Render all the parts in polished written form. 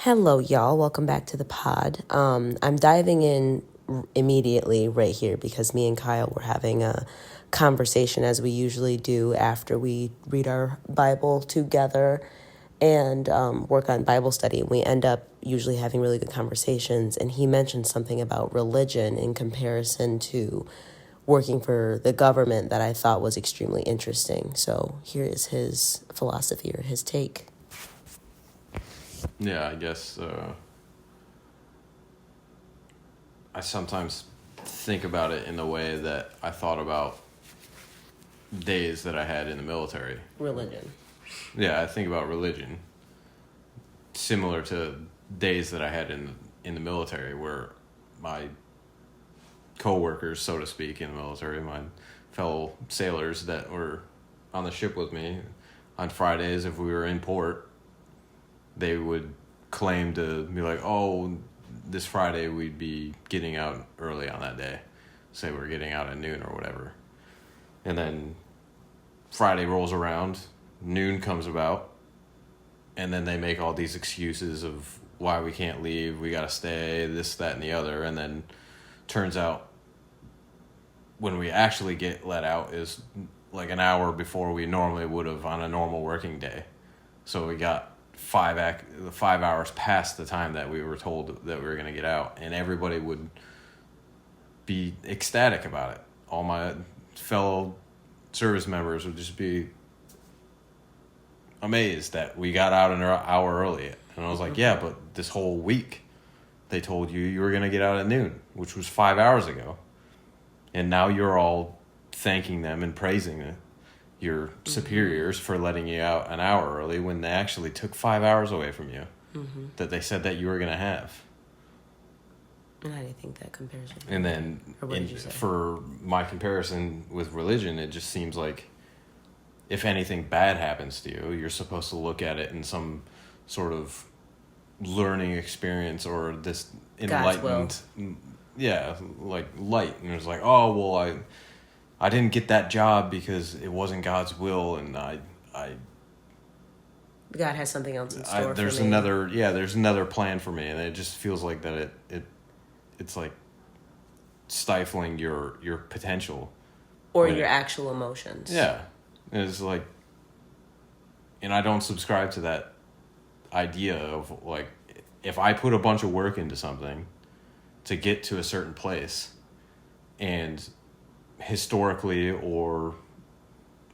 Hello, y'all. Welcome back to the pod. I'm diving in immediately right here because me and Kyle were having a conversation as we usually do after we read our Bible together and work on Bible study. We end up usually having really good conversations. And he mentioned something about religion in comparison to working for the government that I thought was extremely interesting. So here is his philosophy or his take. Yeah, I guess I sometimes think about it in the way that I thought about days that I had in the military. Religion. Yeah, I think about religion similar to days that I had in the military, where my co-workers, so to speak, in the military, my fellow sailors that were on the ship with me on Fridays, if we were in port, they would claim to be like, oh, this Friday we'd be getting out early on that day. Say we're getting out at noon or whatever. And then Friday rolls around, noon comes about, and then they make all these excuses of why we can't leave, we gotta stay, this, that, and the other. And then turns out when we actually get let out is like an hour before we normally would have on a normal working day. So we got 5 hours past the time that we were told that we were going to get out, and everybody would be ecstatic about it. All my fellow service members would just be amazed that we got out an hour early. And I was like, yeah, but this whole week they told you were going to get out at noon, which was 5 hours ago. And now you're all thanking them and praising your superiors for letting you out an hour early when they actually took 5 hours away from you that they said that you were going to have. And how do you think that compares with And then for my comparison with religion, it just seems like if anything bad happens to you, you're supposed to look at it in some sort of learning experience or this enlightened, like light. And it's like, oh, well, I didn't get that job because it wasn't God's will, and God has something else in store for me. There's another plan for me, and it just feels like that it's like stifling your potential or your actual emotions. Yeah, it's like, and I don't subscribe to that idea of like, if I put a bunch of work into something to get to a certain place, and historically or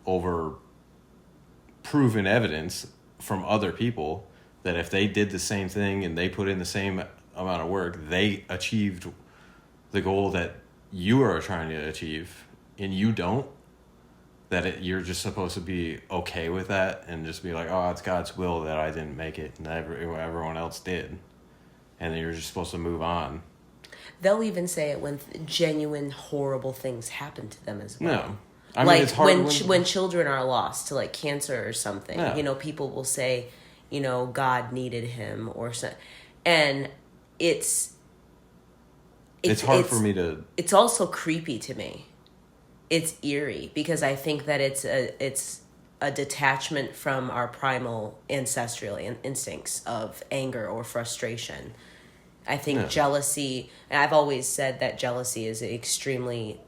over proven evidence from other people that if they did the same thing and they put in the same amount of work, they achieved the goal that you are trying to achieve, and you don't, that you're just supposed to be okay with that and just be like, oh, it's God's will that I didn't make it and everyone else did, and then you're just supposed to move on. They'll even say it when genuine horrible things happen to them as well. No. I mean, it's hard when children are lost to like cancer or something, yeah. People will say, God needed him or so, and it's hard for me to. It's also creepy to me. It's eerie because I think that it's a detachment from our primal ancestral instincts of anger or frustration. I think jealousy, and I've always said that jealousy is an extremely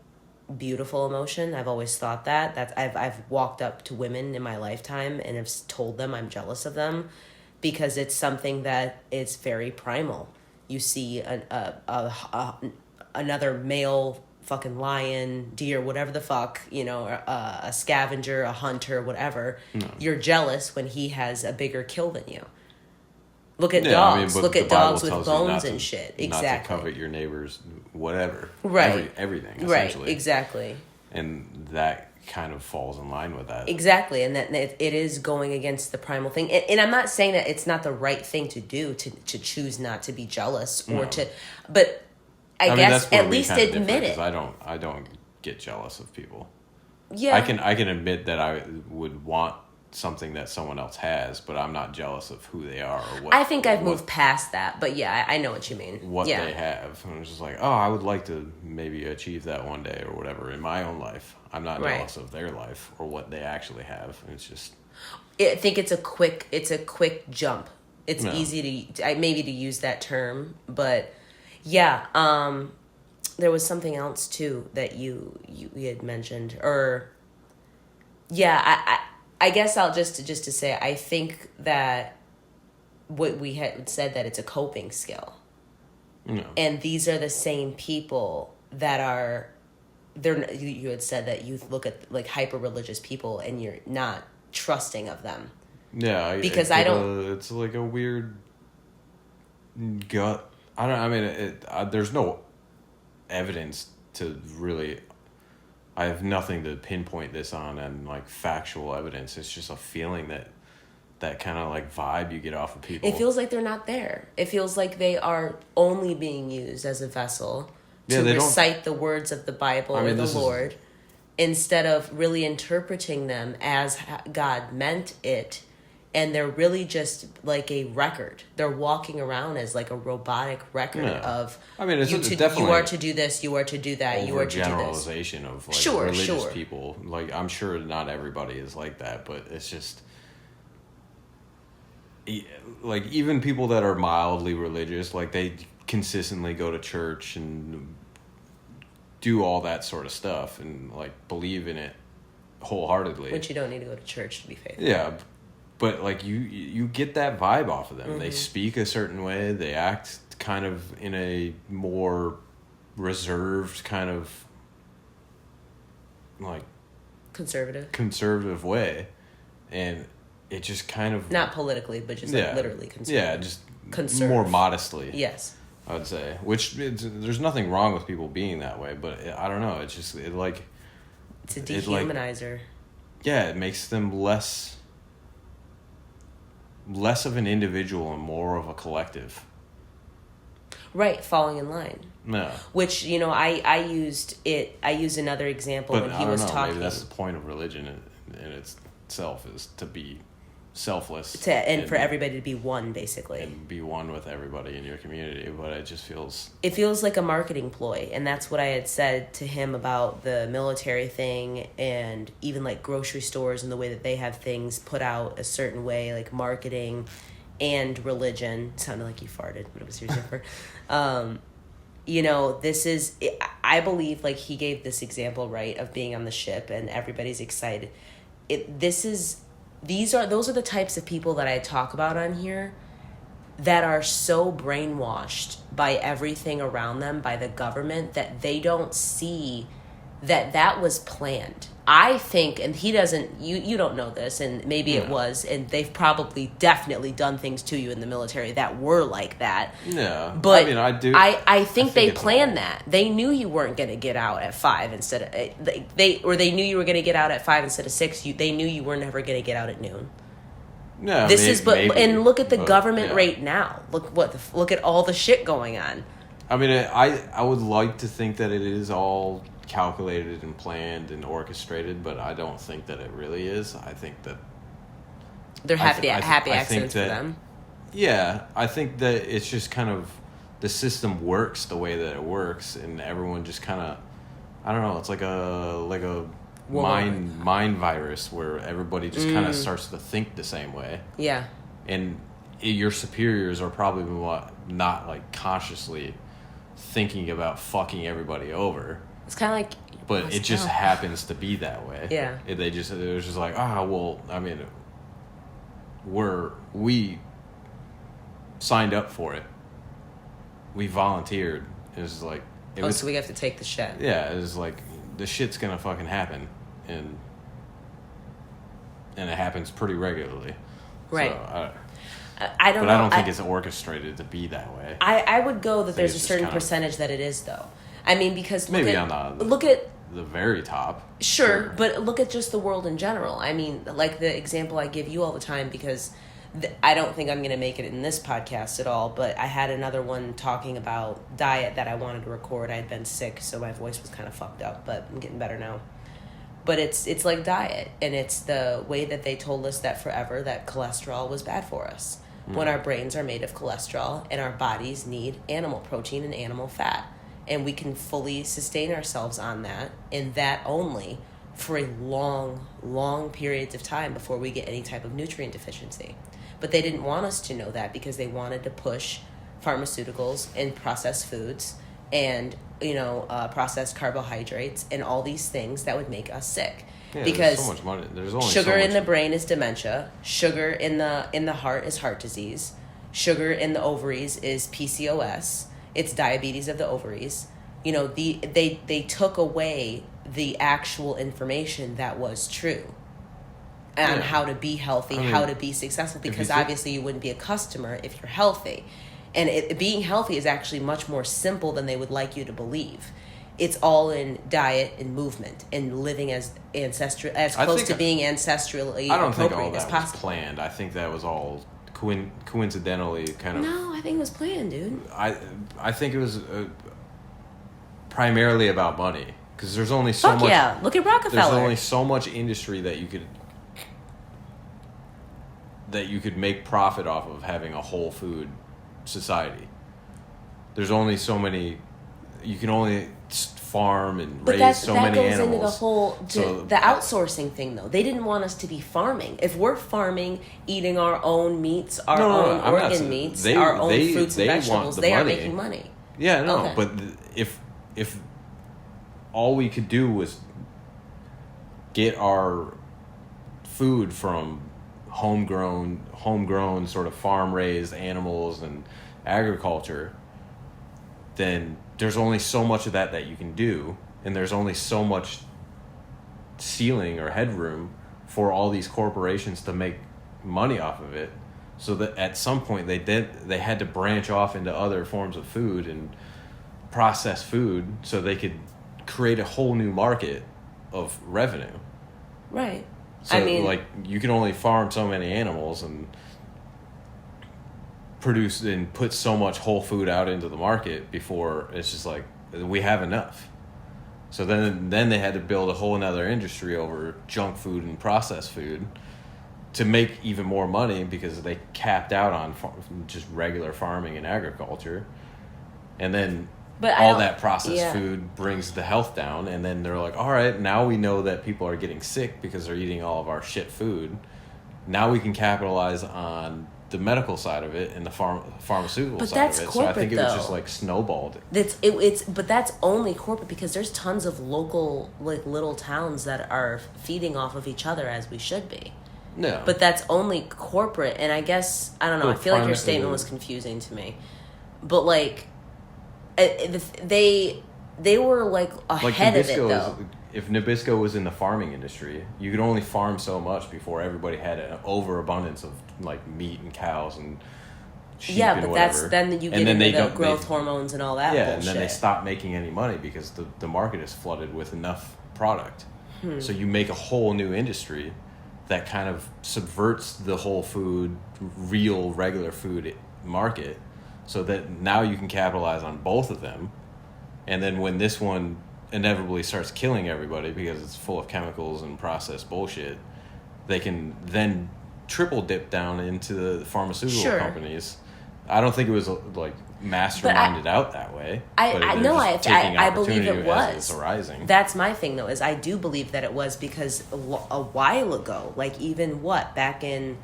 beautiful emotion. I've always thought that. I've walked up to women in my lifetime and have told them I'm jealous of them because it's something that is very primal. You see another male fucking lion, deer, whatever the fuck, a scavenger, a hunter, whatever. No. You're jealous when he has a bigger kill than you. Look at dogs. Look at dogs with bones and shit. Exactly. Not to covet your neighbor's whatever. Right. Everything, essentially. Right, exactly. And that kind of falls in line with that. Exactly, and that it is going against the primal thing. And I'm not saying that it's not the right thing to do, to choose not to be jealous or to... But I guess at least admit it. I don't get jealous of people. Yeah. I can admit that I would want something that someone else has, but I'm not jealous of who they are or what. I think I've moved past that, but yeah, I know what you mean. What they have. And I'm just like, oh, I would like to maybe achieve that one day or whatever in my own life. I'm not jealous of their life or what they actually have. It's just... I think it's a quick jump It's easy to maybe to use that term, but yeah. There was something else too that you had mentioned, or yeah. I guess I'll just to say I think that what we had said that it's a coping skill, and these are the same people that are. You had said that you look at like hyper religious people and you're not trusting of them. Yeah, because I don't. It's like a weird gut. I don't. I mean, there's no evidence to really. I have nothing to pinpoint this on and like factual evidence. It's just a feeling that kind of like vibe you get off of people. It feels like they're not there. It feels like they are only being used as a vessel to recite the words of the Bible or the Lord instead of really interpreting them as God meant it. And they're really just like a record. They're walking around as like a robotic record of. I mean, definitely you are to do this, you are to do that, you are to do this. Generalization of like religious people. Like I'm sure not everybody is like that, but it's just like even people that are mildly religious, like they consistently go to church and do all that sort of stuff and like believe in it wholeheartedly. Which you don't need to go to church to be faithful. Yeah. But like you get that vibe off of them. Mm-hmm. They speak a certain way. They act kind of in a more reserved kind of like conservative way, and it just kind of not politically, but just like literally conservative. Yeah, just more modestly. Yes, I would say. Which there's nothing wrong with people being that way, but I don't know. It's just it's a dehumanizer. It makes them less of an individual and more of a collective. Right, falling in line. No. Which, I used another example when he was talking. Maybe that's the point of religion in itself, is to be selfless. And for everybody to be one, basically. And be one with everybody in your community, but it just feels... It feels like a marketing ploy, and that's what I had said to him about the military thing and even like grocery stores and the way that they have things put out a certain way, like marketing and religion. It sounded like you farted, but it was your zipper. This is... I believe, like, he gave this example, right, of being on the ship and everybody's excited. Those are the types of people that I talk about on here that are so brainwashed by everything around them, by the government, that they don't see that was planned. I think, and he doesn't, you don't know this, and maybe it was, and they've probably definitely done things to you in the military that were like that. Yeah. But I mean, I do. I think they planned that. They knew you weren't going to get out at 5 instead of, they knew you were going to get out at 5 instead of 6. They knew you were never going to get out at noon. No, and look at the government rate now. Look at all the shit going on. I mean, I would like to think that it is all calculated and planned and orchestrated, but I don't think that it really is. I think that they're happy accidents for them. Yeah, I think that it's just kind of the system works the way that it works, and everyone just kind of, I don't know. It's like a mind virus where everybody just kind of starts to think the same way. Yeah, and your superiors are probably not like consciously thinking about fucking everybody over. It's kind of like... But it just happens to be that way. Yeah. It was just like, well, I mean, we signed up for it. We volunteered. It was like... so we have to take the shit. Yeah, it was like, the shit's gonna fucking happen. And it happens pretty regularly. Right. So, I don't know. But I don't think it's orchestrated to be that way. I would go that there's a certain percentage that it is, though. I mean, because look at the very top. Sure, but look at just the world in general. I mean, like the example I give you all the time, because I don't think I'm going to make it in this podcast at all, but I had another one talking about diet that I wanted to record. I had been sick, so my voice was kind of fucked up, but I'm getting better now. But it's like diet, and it's the way that they told us that forever that cholesterol was bad for us. When our brains are made of cholesterol and our bodies need animal protein and animal fat. And we can fully sustain ourselves on that and that only for a long, long periods of time before we get any type of nutrient deficiency. But they didn't want us to know that because they wanted to push pharmaceuticals and processed foods and, processed carbohydrates and all these things that would make us sick. Yeah, because there's so much money. There's only sugar so much in the brain is dementia. Sugar in the heart is heart disease. Sugar in the ovaries is PCOS. It's diabetes of the ovaries. They took away the actual information that was true on how to be healthy, how to be successful, because obviously you wouldn't be a customer if you're healthy. And being healthy is actually much more simple than they would like you to believe. It's all in diet and movement and living as close to being ancestrally I don't think appropriate all that as possible. was planned. I think that was all coincidentally kind of. No, I think it was planned, dude. I think it was primarily about money, because there's only so much. Yeah, look at Rockefeller. There's only so much industry that you could make profit off of having a whole food society. There's only so many. You can only farm and raise so many animals. But that goes into the whole the outsourcing thing, though. They didn't want us to be farming. If we're farming, eating our own meats, our own organ meats, our own fruits and vegetables, they are making money. Yeah, no, but if all we could do was get our food from homegrown sort of farm-raised animals and agriculture, then there's only so much of that you can do, and there's only so much ceiling or headroom for all these corporations to make money off of it, so that at some point they had to branch off into other forms of food and processed food so they could create a whole new market of revenue. Right. So, you can only farm so many animals and produce and put so much whole food out into the market before it's just like, we have enough. So then they had to build a whole another industry over junk food and processed food to make even more money, because they capped out on just regular farming and agriculture. And then all that processed food brings the health down, and then they're like, all right, now we know that people are getting sick because they're eating all of our shit food. Now we can capitalize on the medical side of it and the pharmaceutical side of it. So I think it was just like snowballed. But that's only corporate, because there's tons of local little towns that are feeding off of each other, as we should be. No. But that's only corporate, and I guess I don't know. I feel like your statement was confusing to me, but they were ahead of it though. If Nabisco was in the farming industry, you could only farm so much before everybody had an overabundance of meat and cows and sheep and whatever. That's then you get into the growth hormones and all that bullshit. And then they stop making any money because the market is flooded with enough product. So you make a whole new industry that kind of subverts the whole food, real regular food market, so that now you can capitalize on both of them. And then when this one inevitably starts killing everybody because it's full of chemicals and processed bullshit, they can then triple dip down into the pharmaceutical companies. I don't think it was masterminded out that way. I believe it was. It's arising. That's my thing, though, is I do believe that it was, because a while ago, back in,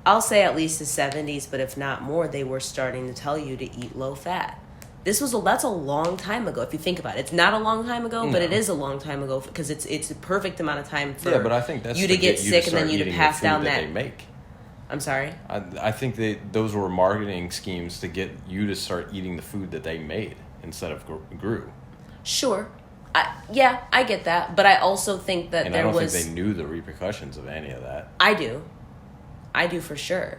I'll say at least the 70s, but if not more, they were starting to tell you to eat low fat. That's a long time ago if you think about it. It's not a long time ago, but it is a long time ago, because it's a perfect amount of time for but I think that's you to get sick and then you to pass down that they make. I'm sorry? I think those were marketing schemes to get you to start eating the food that they made instead of grew. Sure. I get that, but I also think that I don't think they knew the repercussions of any of that. I do for sure.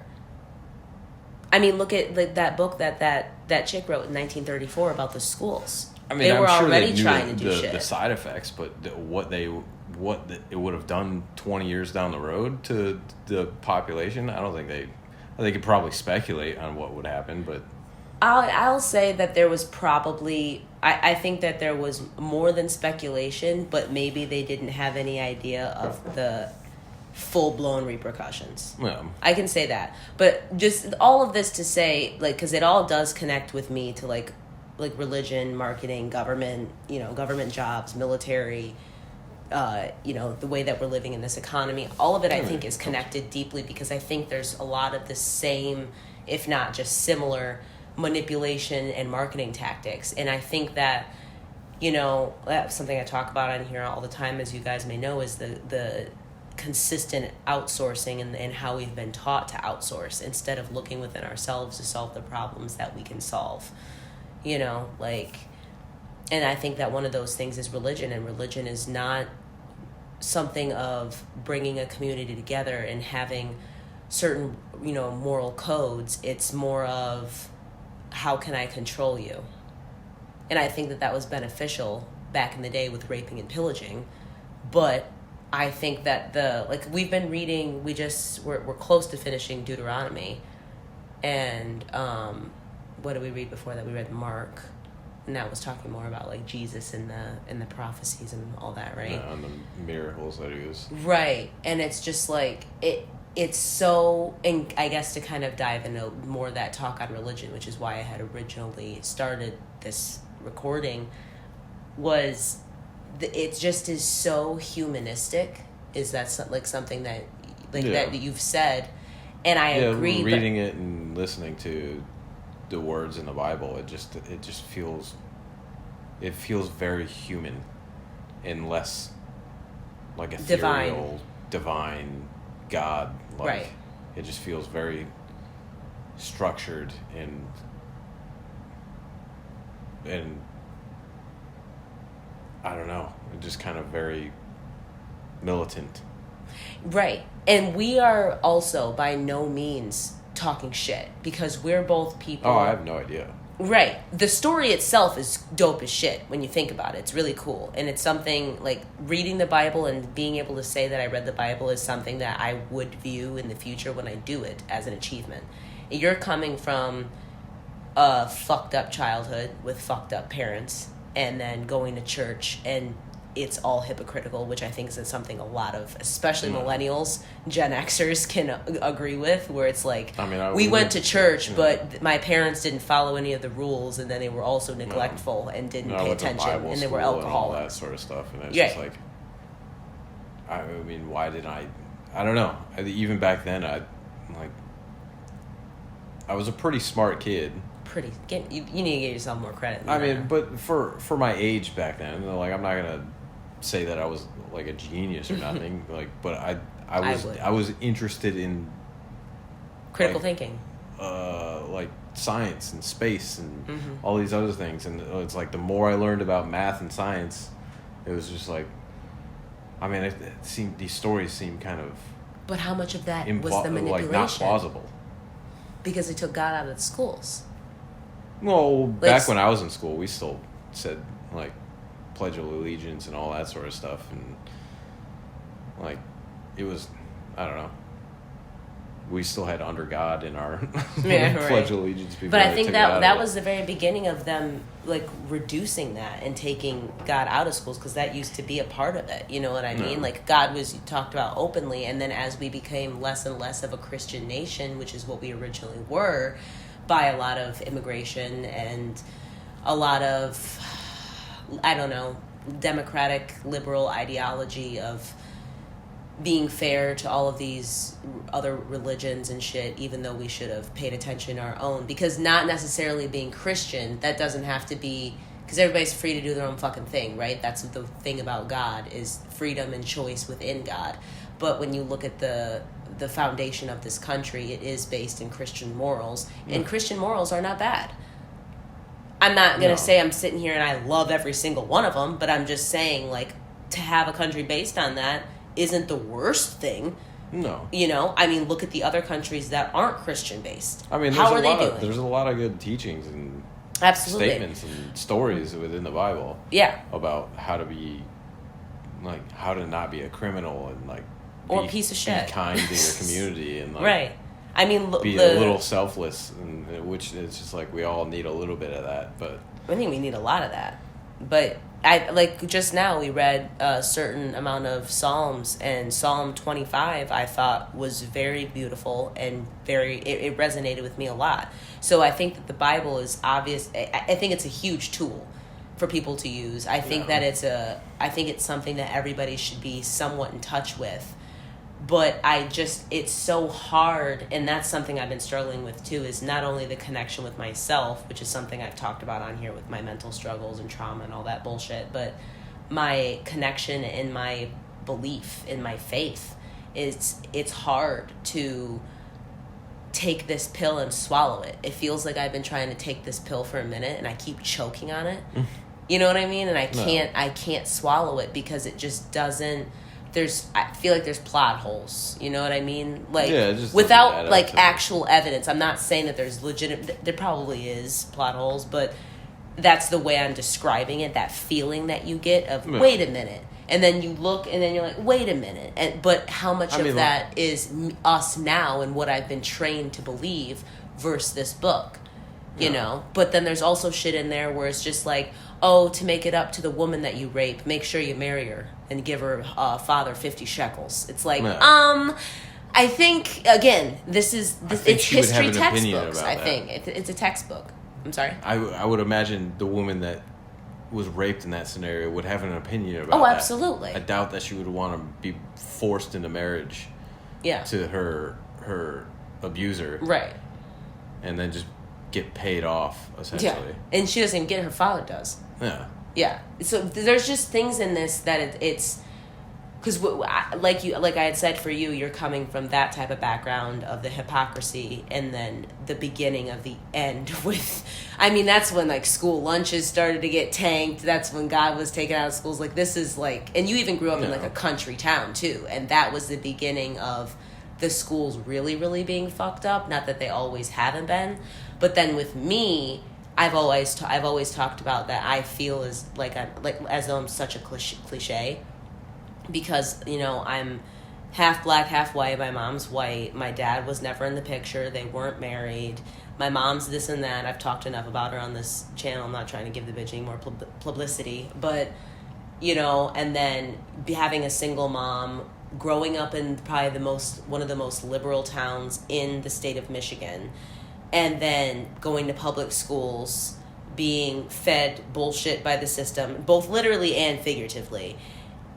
I mean, look at that book that chick wrote in 1934 about the schools. I mean, they were I'm sure already they knew trying to do shit. The side effects, but what it would have done 20 years down the road to the population, I don't think they could probably speculate on what would happen, but I'll say that there was probably, I think that there was more than speculation, but maybe they didn't have any idea of the full-blown repercussions. Yeah. I can say that. But just all of this to say, because it all does connect with me to, religion, marketing, government, government jobs, military, the way that we're living in this economy, all of it, I think, is connected deeply, because I think there's a lot of the same, if not just similar, manipulation and marketing tactics. And I think that, that's something I talk about on here all the time, as you guys may know, is the consistent outsourcing and how we've been taught to outsource instead of looking within ourselves to solve the problems that we can solve. And I think that one of those things is religion, and religion is not something of bringing a community together and having certain, moral codes. It's more of, how can I control you? And I think that was beneficial back in the day with raping and pillaging. But I think that we've been reading, we're close to finishing Deuteronomy. And what did we read before that? We read Mark. And that was talking more about Jesus and the prophecies and all that, right? Yeah, and the miracles that he was. Right. And it's just it's so, and I guess to kind of dive into more of that talk on religion, which is why I had originally started this recording, was it just is so humanistic. Is that something that that you've said? And I agree. Reading it and listening to the words in the Bible, it just feels very human and less like ethereal, divine God. Right. It just feels very structured and I don't know, just kind of very militant. Right. And we are also by no means talking shit, because we're both people. Oh, I have no idea. Right. The story itself is dope as shit when you think about it. It's really cool. And it's something reading the Bible and being able to say that I read the Bible is something that I would view in the future when I do it as an achievement. You're coming from a fucked up childhood with fucked up parents and then going to church, and it's all hypocritical, which I think is something a lot of, especially millennials, Gen Xers can agree with, where it's we went to church, but my parents didn't follow any of the rules, and then they were also neglectful and didn't pay attention, and they were alcoholics. And all that sort of stuff, and it's just I mean, why didn't I don't know. Even back then, I was a pretty smart kid. You need to give yourself more credit. I mean, but for my age back then, I'm not gonna say that I was a genius or nothing. But I was interested in critical thinking, science and space and all these other things. And it's the more I learned about math and science, it was just it seemed, these stories seem kind of. But how much of that was the manipulation? Not plausible. Because they took God out of the schools. Well, back when I was in school, we still said Pledge of Allegiance and all that sort of stuff, and it was, I don't know. We still had under God in our Pledge of Allegiance. But I think that was the very beginning of them reducing that and taking God out of schools, because that used to be a part of it. You know what I mean? God was talked about openly, and then as we became less and less of a Christian nation, which is what we originally were, by a lot of immigration and a lot of, I don't know, democratic liberal ideology of being fair to all of these other religions and shit, even though we should have paid attention to our own. Because not necessarily being Christian, that doesn't have to be, because everybody's free to do their own fucking thing, right? That's the thing about God, is freedom and choice within God. But when you look at the foundation of this country, it is based in Christian morals, and Christian morals are not bad. I'm not going to say I'm sitting here and I love every single one of them, but I'm just saying, to have a country based on that isn't the worst thing. No. I mean, look at the other countries that aren't Christian based. I mean, how are they doing? There's a lot of good teachings and statements and stories within the Bible. Yeah. About how to be, how to not be a criminal and or a piece of shit. Be kind to your community and right. I mean, be a little selfless, and which is just we all need a little bit of that. But I think we need a lot of that. But just now we read a certain amount of Psalms, and Psalm 25 I thought was very beautiful and it resonated with me a lot. So I think that the Bible is obvious. I think it's a huge tool for people to use. I think that I think it's something that everybody should be somewhat in touch with. But it's so hard, and that's something I've been struggling with too, is not only the connection with myself, which is something I've talked about on here with my mental struggles and trauma and all that bullshit, but my connection and my belief in my faith. It's hard to take this pill and swallow it. It feels like I've been trying to take this pill for a minute and I keep choking on it. You know what I mean? And I can't swallow it because it just doesn't. I feel like there's plot holes. You know what I mean? Like, without like actual evidence. I'm not saying that there's there probably is plot holes, but that's the way I'm describing it. That feeling that you get of wait a minute, and then you look, and then you're like, wait a minute, but how much of that is us now and what I've been trained to believe versus this book, you know? But then there's also shit in there where it's just like, oh, to make it up to the woman that you rape, make sure you marry her and give her father 50 shekels. It's like, I think again, it's history textbooks. I think it's a textbook. I'm sorry. I would imagine the woman that was raped in that scenario would have an opinion about that. Oh, absolutely. I doubt that she would want to be forced into marriage to her abuser. Right. And then just get paid off, essentially. Yeah. And she doesn't even get it, her father does. Yeah. Yeah. So there's just things in this that it's... Because like I had said for you, you're coming from that type of background of the hypocrisy, and then the beginning of the end with, I mean, that's when like school lunches started to get tanked. That's when God was taken out of schools. Like this is like, and you even grew up in like a country town too, and that was the beginning of the schools really, really being fucked up. Not that they always haven't been, but then with me, I've always talked about that. I feel as though I'm such a cliche. Because, you know, I'm half black, half white. My mom's white. My dad was never in the picture. They weren't married. My mom's this and that. I've talked enough about her on this channel. I'm not trying to give the bitch any more publicity. But, you know, and then having a single mom, growing up in probably one of the most liberal towns in the state of Michigan, and then going to public schools, being fed bullshit by the system, both literally and figuratively.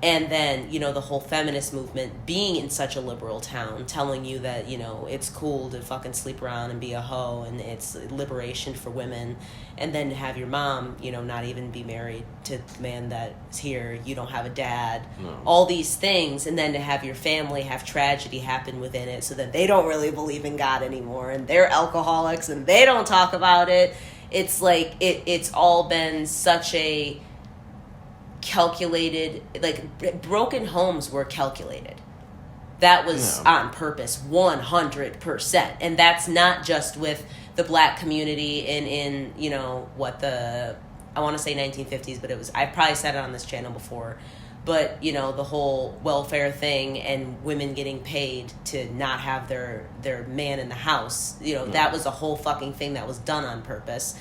And then, you know, the whole feminist movement being in such a liberal town, telling you that, you know, it's cool to fucking sleep around and be a hoe and it's liberation for women. And then to have your mom, you know, not even be married to the man that's here. You don't have a dad. No. All these things. And then to have your family have tragedy happen within it so that they don't really believe in God anymore. And they're alcoholics and they don't talk about it. It's like it's all been such a... calculated, like broken homes were calculated. That was on purpose, 100%. And that's not just with the black community in you know, I want to say 1950s, but I've probably said it on this channel before, but, you know, the whole welfare thing and women getting paid to not have their man in the house, you know, that was a whole fucking thing that was done on purpose.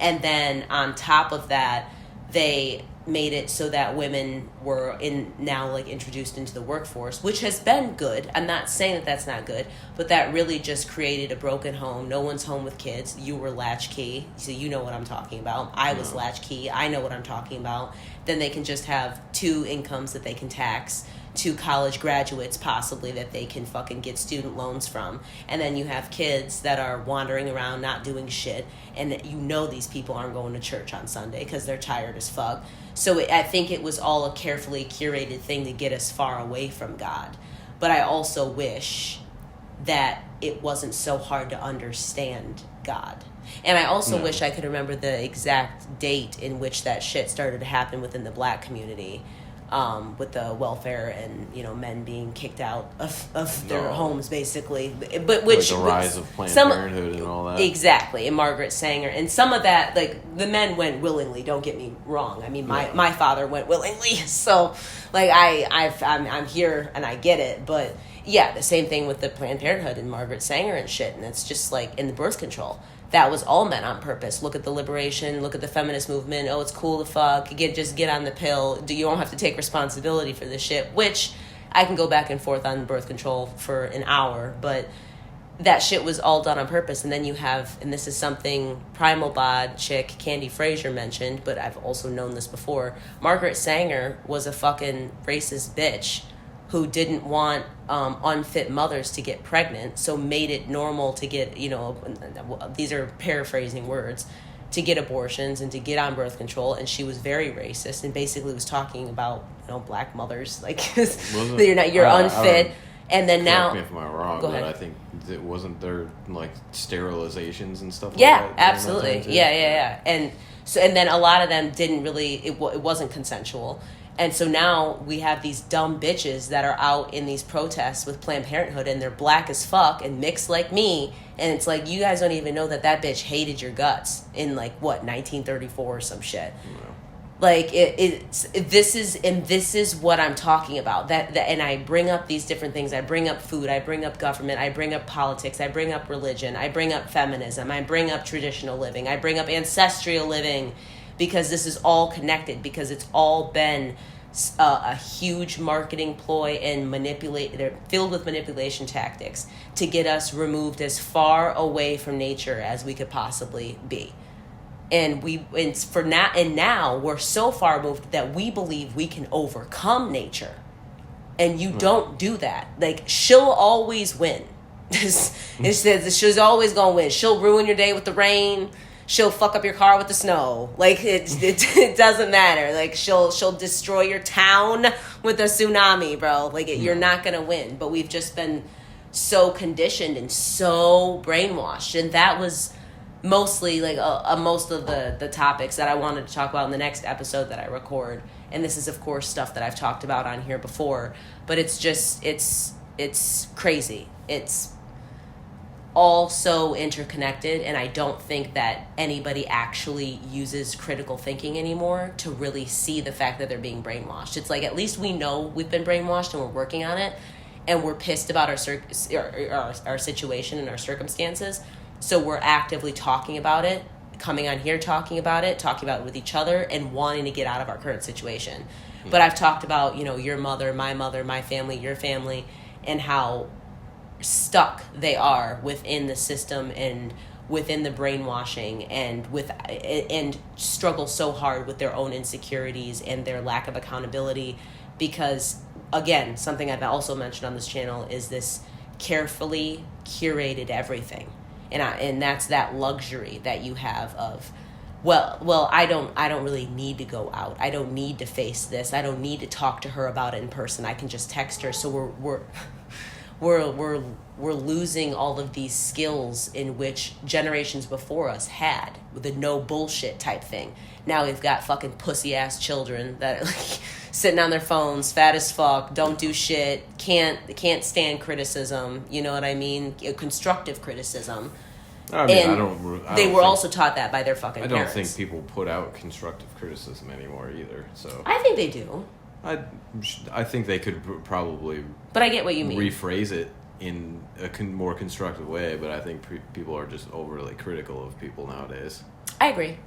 And then on top of that, they made it so that women were now introduced into the workforce, which has been good. I'm not saying that that's not good, but that really just created a broken home. No one's home with kids. You were latchkey, so you know what I'm talking about. I was latchkey. I know what I'm talking about. Then they can just have 2 incomes that they can tax, 2 college graduates possibly that they can fucking get student loans from. And then you have kids that are wandering around not doing shit, and you know these people aren't going to church on Sunday because they're tired as fuck. So I think it was all a carefully curated thing to get us far away from God. But I also wish that it wasn't so hard to understand God. And I also wish I could remember the exact date in which that shit started to happen within the black community, with the welfare and, you know, men being kicked out of their homes, basically. But which like the rise of Planned Parenthood and all that. Exactly, and Margaret Sanger. And some of that, like, the men went willingly, don't get me wrong. I mean, my father went willingly. So, like, I'm here and I get it. But, yeah, the same thing with the Planned Parenthood and Margaret Sanger and shit. And it's just, like, in the birth control. That was all meant on purpose. Look at the liberation. Look at the feminist movement. Oh, it's cool to fuck. Just get on the pill. You don't have to take responsibility for this shit. Which I can go back and forth on birth control for an hour. But that shit was all done on purpose. And then you have, and this is something Primal Bod chick Candy Frazier mentioned, but I've also known this before. Margaret Sanger was a fucking racist bitch who didn't want unfit mothers to get pregnant, so made it normal to get, these are paraphrasing words, to get abortions and to get on birth control. And she was very racist and basically was talking about, black mothers, like, you're unfit. And then now, correct me if I'm wrong, but I think it wasn't there like sterilizations and stuff. Yeah, like that absolutely. Yeah. And then a lot of them didn't really. It wasn't consensual. And so now we have these dumb bitches that are out in these protests with Planned Parenthood, and they're black as fuck and mixed like me. And it's like, you guys don't even know that bitch hated your guts in 1934 or some shit. No. Like this is what I'm talking about. That and I bring up these different things. I bring up food. I bring up government. I bring up politics. I bring up religion. I bring up feminism. I bring up traditional living. I bring up ancestral living, because this is all connected. Because it's all been a huge marketing ploy and they're filled with manipulation tactics to get us removed as far away from nature as we could possibly be. And now we're so far moved that we believe we can overcome nature. And you don't do that. Like, she'll always win. It says she's always gonna win. She'll ruin your day with the rain. She'll fuck up your car with the snow. Like, it doesn't matter. Like, she'll destroy your town with a tsunami, bro. Like, you're not gonna win. But we've just been so conditioned and so brainwashed. And that was mostly most of the topics that I wanted to talk about in the next episode that I record. And this is, of course, stuff that I've talked about on here before, but it's just it's crazy. It's all so interconnected, and I don't think that anybody actually uses critical thinking anymore to really see the fact that they're being brainwashed. It's like, at least we know we've been brainwashed and we're working on it, and we're pissed about our situation and our circumstances. So we're actively talking about it, coming on here talking about it with each other, and wanting to get out of our current situation. Mm-hmm. But I've talked about, your mother, my family, your family, and how stuck they are within the system and within the brainwashing, and struggle so hard with their own insecurities and their lack of accountability. Because, again, something I've also mentioned on this channel is this carefully curated everything. And that's that luxury that you have of, well, I don't really need to go out. I don't need to face this. I don't need to talk to her about it in person. I can just text her. So we're losing all of these skills in which generations before us had, with the no bullshit type thing. Now we've got fucking pussy ass children that are like sitting on their phones, fat as fuck, don't do shit, can't stand criticism. You know what I mean? Constructive criticism. I mean, they were also taught that by their fucking parents. I don't think people put out constructive criticism anymore either. So I think they do. I think they could probably. But I get what you mean. Rephrase it in a more constructive way, but I think people are just overly critical of people nowadays. I agree.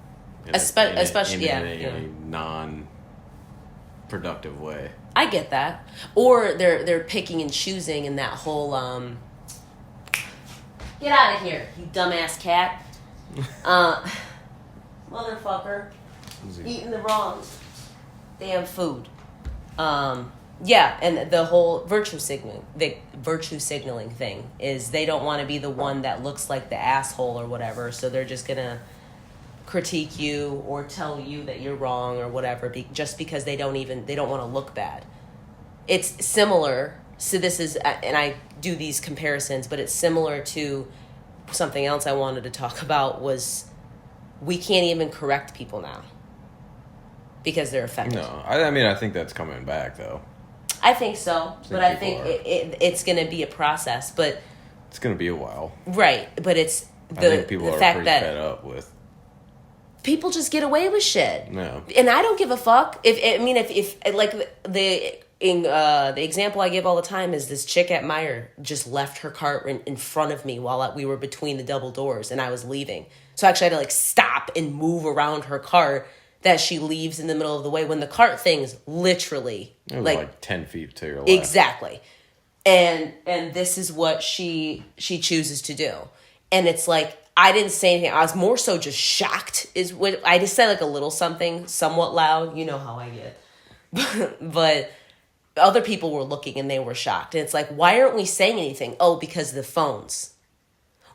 Especially in a non-productive way. I get that. Or they're picking and choosing in that whole get out of here, you dumbass cat. Motherfucker. Eating the wrong damn food. Yeah, and the whole virtue signaling thing is they don't want to be the one that looks like the asshole or whatever, so they're just gonna critique you or tell you that you're wrong or whatever, just because they don't want to look bad. It's similar. So this is, and I do these comparisons, but it's similar to something else I wanted to talk about. Was we can't even correct people now because they're offended. No, I mean, I think that's coming back though. I think so, but I think it's going to be a process. But it's going to be a while, right? But it's I think people are fact pretty that fed up with. People just get away with shit. No. And I don't give a fuck. If like the example I give all the time is this chick at Meijer just left her cart in front of me while we were between the double doors and I was leaving. So I actually had to stop and move around her cart that she leaves in the middle of the way when the cart thing's literally it was like 10 feet to your left. Exactly. And this is what she chooses to do. And it's like, I didn't say anything. I was more so just shocked. Is what I just said, like a little something, somewhat loud. You know how I get. But other people were looking and they were shocked. And it's like, why aren't we saying anything? Oh, because of the phones.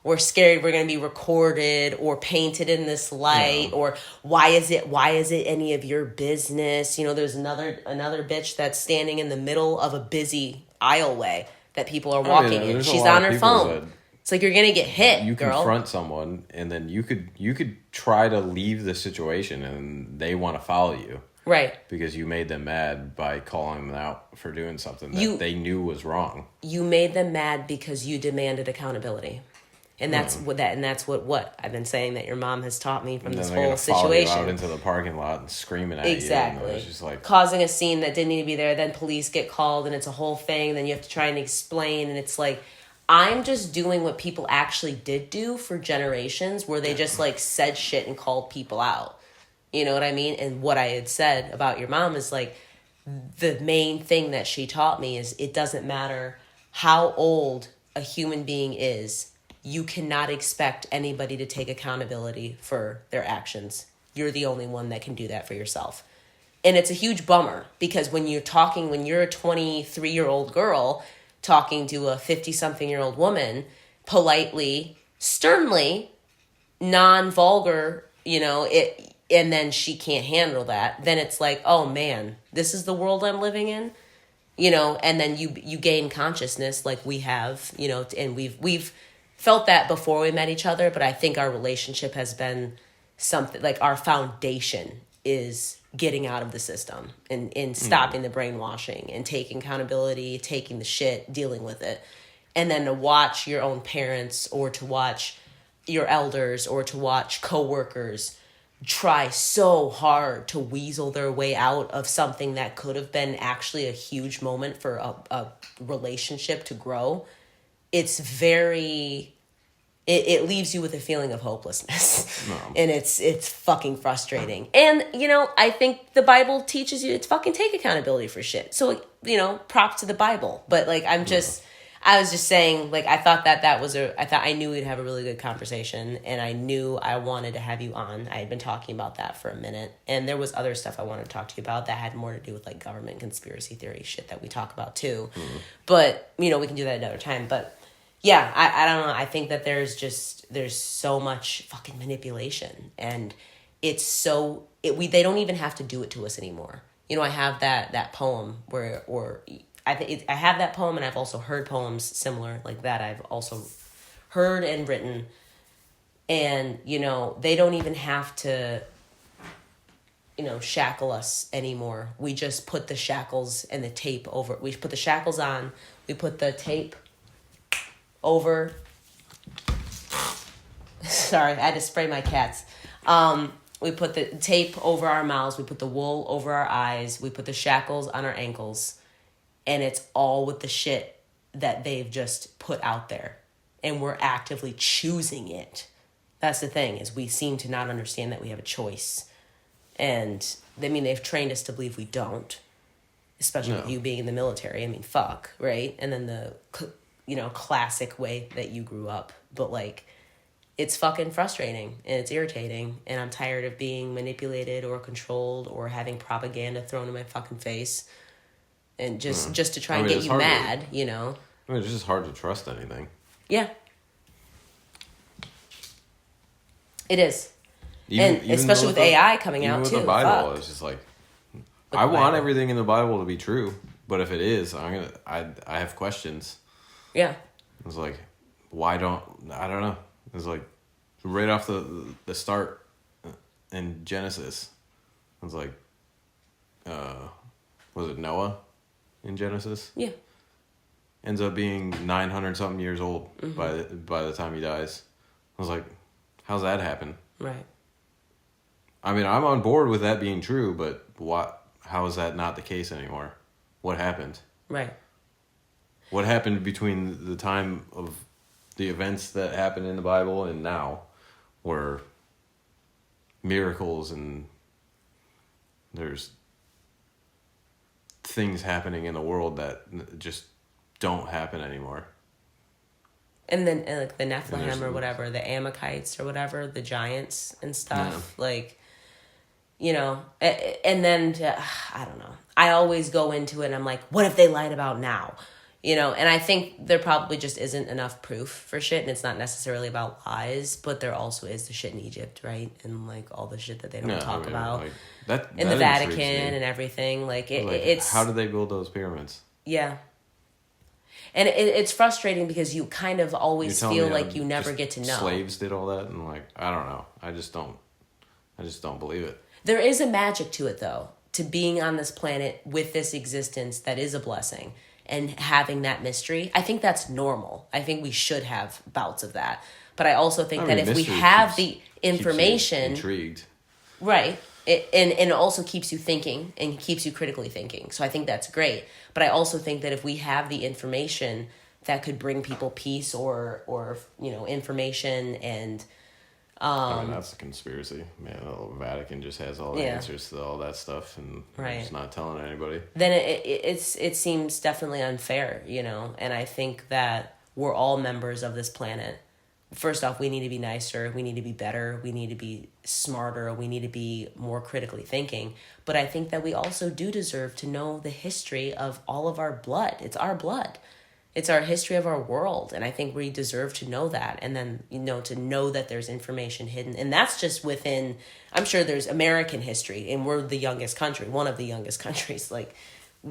We're scared we're going to be recorded or painted in this light, or why is it any of your business? You know, there's another bitch that's standing in the middle of a busy aisleway that people are walking in. She's on her phone. It's like, you're going to get hit, you girl. Confront someone, and then you could try to leave the situation, and they want to follow you. Right. Because you made them mad by calling them out for doing something that they knew was wrong. You made them mad because you demanded accountability. And that's what I've been saying that your mom has taught me from this whole situation. Follow you out into the parking lot and screaming at exactly. you. Exactly. Just like causing a scene that didn't need to be there. Then police get called, and it's a whole thing. Then you have to try and explain, and it's like, I'm just doing what people actually did do for generations, where they just like said shit and called people out. You know what I mean? And what I had said about your mom is like, the main thing that she taught me is, it doesn't matter how old a human being is. You cannot expect anybody to take accountability for their actions. You're the only one that can do that for yourself. And it's a huge bummer, because when you're a 23-year-old girl talking to a 50-something-year-old woman, politely, sternly, non-vulgar, you know, and then she can't handle that, then it's like, oh man, this is the world I'm living in, you know. And then you gain consciousness like we have, you know, and we've felt that before we met each other, but I think our relationship has been something like, our foundation is getting out of the system and stopping the brainwashing and taking accountability, taking the shit, dealing with it. And then to watch your own parents, or to watch your elders, or to watch coworkers try so hard to weasel their way out of something that could have been actually a huge moment for a relationship to grow. It's very, it leaves you with a feeling of hopelessness. No. And it's fucking frustrating. And, you know, I think the Bible teaches you to fucking take accountability for shit. So, you know, props to the Bible. But like, I was just saying, like, I thought I knew we'd have a really good conversation, and I knew I wanted to have you on. I had been talking about that for a minute, and there was other stuff I wanted to talk to you about that had more to do with like government conspiracy theory shit that we talk about too. Mm-hmm. But, you know, we can do that another time. But yeah, I don't know. I think that there's so much fucking manipulation, and it's they don't even have to do it to us anymore. You know, I have that poem I have that poem, and I've also heard poems similar like that. I've also heard and written, and, you know, they don't even have to, you know, shackle us anymore. We just put the shackles and the tape over. We put the shackles on. We put the tape over. Sorry, I had to spray my cats. We put the tape over our mouths. We put the wool over our eyes. We put the shackles on our ankles. And it's all with the shit that they've just put out there. And we're actively choosing it. That's the thing, is we seem to not understand that we have a choice. And, I mean, they've trained us to believe we don't. Especially with you being in the military. I mean, fuck, right? And then the, you know, classic way that you grew up. But, like, it's fucking frustrating. And it's irritating. And I'm tired of being manipulated or controlled or having propaganda thrown in my fucking face. And just to try and get you mad, you know. I mean, it's just hard to trust anything. Yeah. It is. Even especially with AI coming out, too. Even with the Bible, it's just like, I want everything in the Bible to be true. But if it is, I have questions. Yeah. It's like, I don't know. It's like, right off the start in Genesis, it's like, was it Noah? In Genesis, yeah, ends up being 900 something years old by the time he dies. I was like, how's that happen? Right. I mean, I'm on board with that being true, but how is that not the case anymore? What happened? Right. What happened between the time of the events that happened in the Bible and now, where miracles and there's things happening in the world that just don't happen anymore. And then like the Nephilim or whatever, the Amalekites or whatever, the giants and stuff, like, you know, and then I don't know. I always go into it and I'm like, what if they lied about now? You know, and I think there probably just isn't enough proof for shit, and it's not necessarily about lies, but there also is the shit in Egypt, right? And like all the shit that they don't talk about. Like, that in the Vatican and everything. Like, it's... How did they build those pyramids? Yeah. And it's frustrating because you kind of always feel like you never get to know. Slaves did all that, and like, I don't know. I just don't believe it. There is a magic to it, though, to being on this planet with this existence that is a blessing and having that mystery. I think that's normal. I think we should have bouts of that. But I also think that if we have the information... Keeps you intrigued. Right. And it also keeps you thinking and keeps you critically thinking. So I think that's great. But I also think that if we have the information that could bring people peace or you know, information and... I mean, that's a conspiracy. Man, the Vatican just has all the answers to all that stuff and they're just not telling anybody. Then it seems definitely unfair, you know? And I think that we're all members of this planet. First off, we need to be nicer. We need to be better. We need to be smarter. We need to be more critically thinking. But I think that we also do deserve to know the history of all of our blood. It's our blood. It's our history of our world. And I think we deserve to know that. And then, you know, to know that there's information hidden. And that's just within, I'm sure there's American history. And we're the youngest country, one of the youngest countries. Like,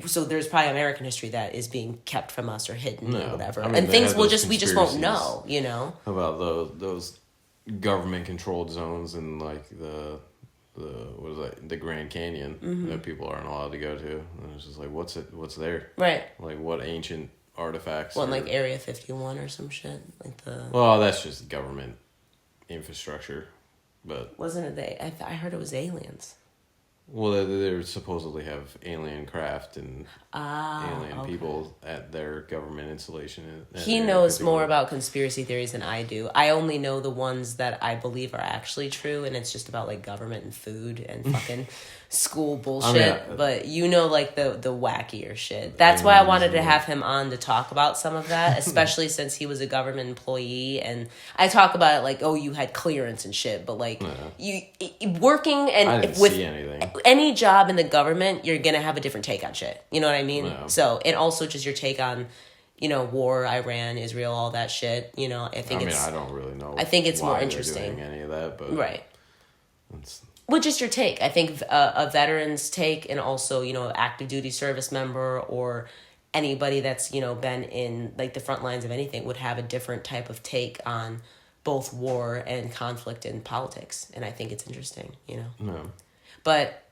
so there's probably American history that is being kept from us or hidden or whatever. I mean, and things we just won't know, you know? About those government controlled zones and like the what is that, the Grand Canyon that people aren't allowed to go to. And it's just like, what's there? Right. Like what ancient artifacts? Well, like Area 51 or some shit? Like the... Well, that's just government infrastructure, but... Wasn't it I heard it was aliens. Well, they supposedly have alien craft and alien people at their government installation. He knows more about conspiracy theories than I do. I only know the ones that I believe are actually true, and it's just about like government and food and fucking school bullshit. I mean, but you know, like the wackier shit. That's why I wanted to have him on to talk about some of that, especially since he was a government employee. And I talk about it like, oh, you had clearance and shit, but like you working and I didn't with see anything. Any job in the government, you're gonna have a different take on shit. You know what I mean? No. So, and also just your take on, you know, war, Iran, Israel, all that shit. You know, I don't really know. I think it's more interesting. Any of that, but right. Well, just your take. I think a veteran's take, and also, you know, active duty service member or anybody that's, you know, been in like the front lines of anything would have a different type of take on both war and conflict in politics, and I think it's interesting. You know. No. But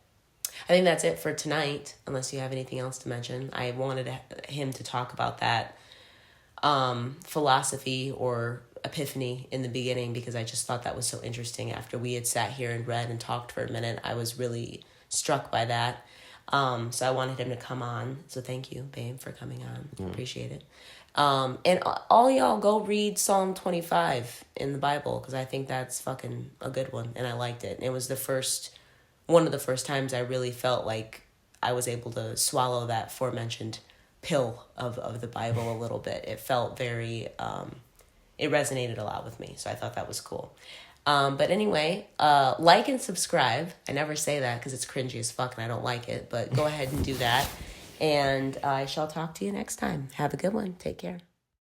I think that's it for tonight, unless you have anything else to mention. I wanted him to talk about that philosophy or epiphany in the beginning because I just thought that was so interesting. After we had sat here and read and talked for a minute, I was really struck by that. So I wanted him to come on. So thank you, babe, for coming on. Yeah. Appreciate it. And all y'all go read Psalm 25 in the Bible because I think that's fucking a good one, and I liked it. It was one of the first times I really felt like I was able to swallow that aforementioned pill of the Bible a little bit. It felt very, it resonated a lot with me. So I thought that was cool. But anyway, like and subscribe. I never say that because it's cringy as fuck and I don't like it. But go ahead and do that. And I shall talk to you next time. Have a good one. Take care.